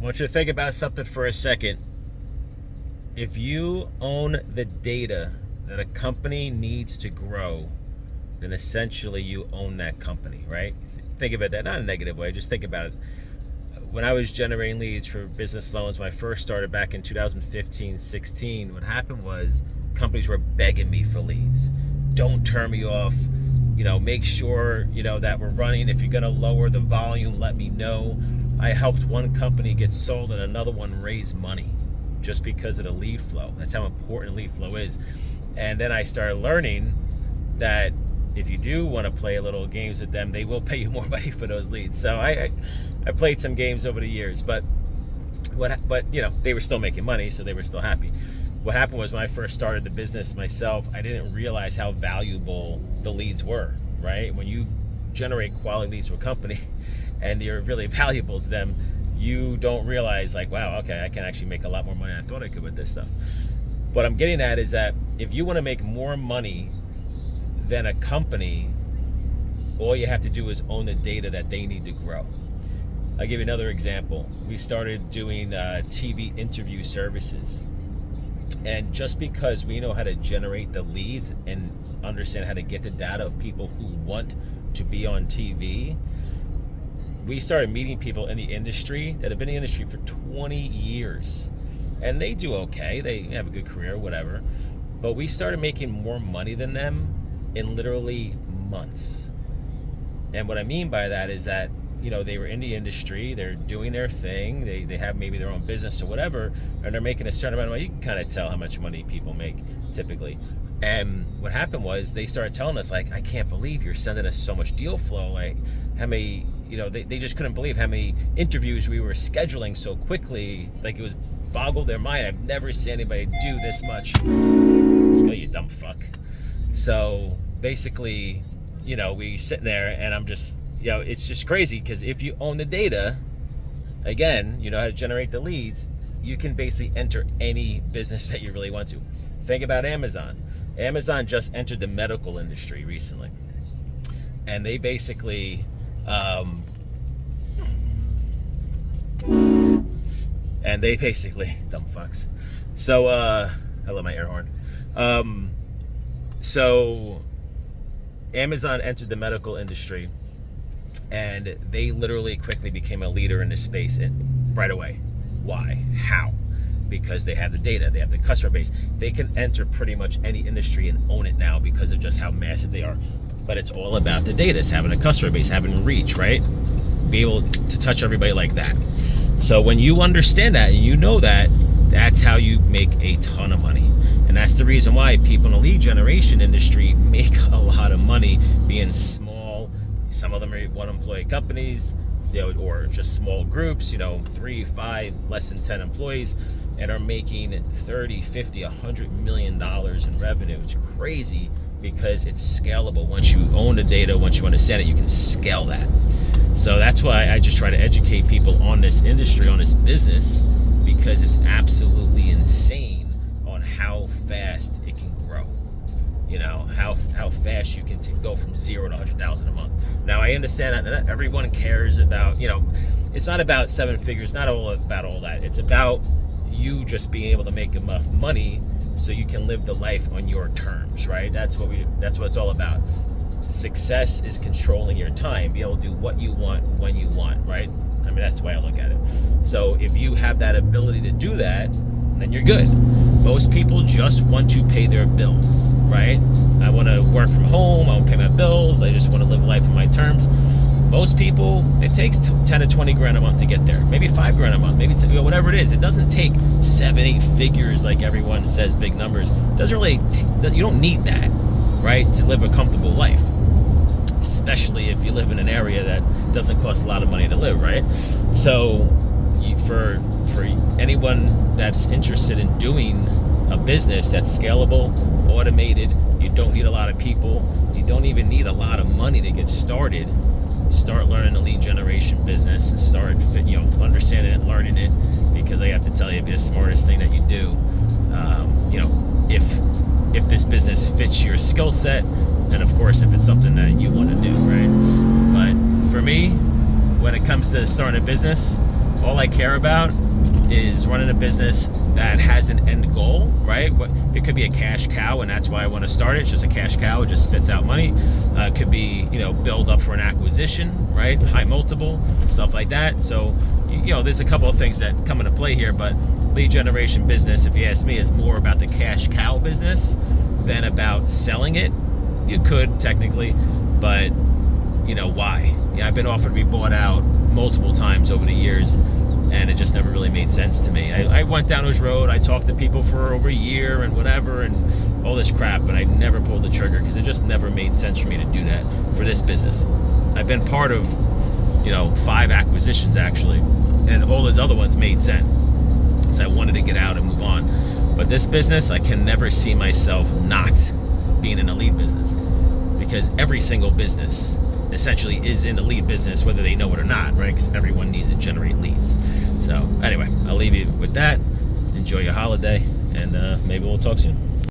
I want you to think about something for a second. If you own the data that a company needs to grow, then essentially you own that company, right? Think of it that, not in a negative way, just think about it. When I was generating leads for business loans, when I first started back in 2015, 16, what happened was companies were begging me for leads. Don't turn me off, make sure, that we're running. If you're gonna lower the volume, let me know. I helped one company get sold and another one raise money just because of the lead flow. That's how important lead flow is. And then I started learning that if you do want to play a little games with them, they will pay you more money for those leads. So I played some games over the years, but they were still making money, so they were still happy. What happened was when I first started the business myself, I didn't realize how valuable the leads were, right? When you generate quality leads to a company and you're really valuable to them, you don't realize like, wow, okay, I can actually make a lot more money than I thought I could with this stuff. What I'm getting at is that if you want to make more money than a company, all you have to do is own the data that they need to grow. I'll give you another example. We started doing TV interview services. And just because we know how to generate the leads and understand how to get the data of people who want to be on TV, we started meeting people in the industry that have been in the industry for 20 years. And they do okay, they have a good career, whatever. But we started making more money than them in literally months. And what I mean by that is that, they were in the industry, they're doing their thing, they have maybe their own business or whatever, and they're making a certain amount of money. You can kind of tell how much money people make typically. And what happened was they started telling us, like, I can't believe you're sending us so much deal flow. Like, how many, they just couldn't believe how many interviews we were scheduling so quickly. Like, it was boggled their mind. I've never seen anybody do this much. Let's go, you dumb fuck. So basically, we sitting there and I'm just, it's just crazy because if you own the data, again, you know how to generate the leads, you can basically enter any business that you really want to. Think about Amazon. Amazon just entered the medical industry recently. And they basically, dumb fucks. So, I love my air horn. So Amazon entered the medical industry and they literally quickly became a leader in this space right away. Why? How? Because they have the data, they have the customer base. They can enter pretty much any industry and own it now because of just how massive they are. But it's all about the data. It's having a customer base, having reach, right? Be able to touch everybody like that. So when you understand that and you know that, that's how you make a ton of money. And that's the reason why people in the lead generation industry make a lot of money being small. Some of them are one employee companies, or just small groups, 3, 5, less than 10 employees, and are making 30, 50, $100 million in revenue. It's crazy because it's scalable. Once you own the data, once you understand it, you can scale that. So that's why I just try to educate people on this industry, on this business, because it's absolutely insane on how fast it can grow. How fast you can go from 0 to 100,000 a month. Now I understand that not everyone cares about, it's not about 7 figures, not all about all that. It's about you just being able to make enough money so you can live the life on your terms, right? That's what it's all about. Success is controlling your time, be able to do what you want when you want, right? I mean, that's the way I look at it. So if you have that ability to do that, then you're good. Most people just want to pay their bills, right? I want to work from home, I want to pay my bills, I just want to live life on my terms. Most people, it takes 10 to 20 grand a month to get there. Maybe 5 grand a month, maybe whatever it is. It doesn't take 7, 8 figures like everyone says, big numbers. It doesn't really, you don't need that, right, to live a comfortable life. Especially if you live in an area that doesn't cost a lot of money to live, right? So for anyone that's interested in doing a business that's scalable, automated, you don't need a lot of people, you don't even need a lot of money to get started, start learning the lead generation business and start understanding it, learning it, because I have to tell you, it'd be the smartest thing that you do. If this business fits your skill set, and of course if it's something that you want to do, right? But for me, when it comes to starting a business, all I care about is running a business that has an end goal, right? It could be a cash cow, and that's why I want to start it. It's just a cash cow. It just spits out money. It could be, build up for an acquisition, right? High multiple, stuff like that. So, there's a couple of things that come into play here, but lead generation business, if you ask me, is more about the cash cow business than about selling it. You could technically, but why? Yeah, I've been offered to be bought out multiple times over the years, and it just never really made sense to me. I went down this road. I talked to people for over a year and whatever and all this crap, but I never pulled the trigger because it just never made sense for me to do that for this business. I've been part of 5 acquisitions actually, and all those other ones made sense, so I wanted to get out and move on. But this business, I can never see myself not being in a lead business, because every single business essentially is in the lead business, whether they know it or not, right? Because everyone needs to generate leads. So anyway, I'll leave you with that. Enjoy your holiday, and maybe we'll talk soon.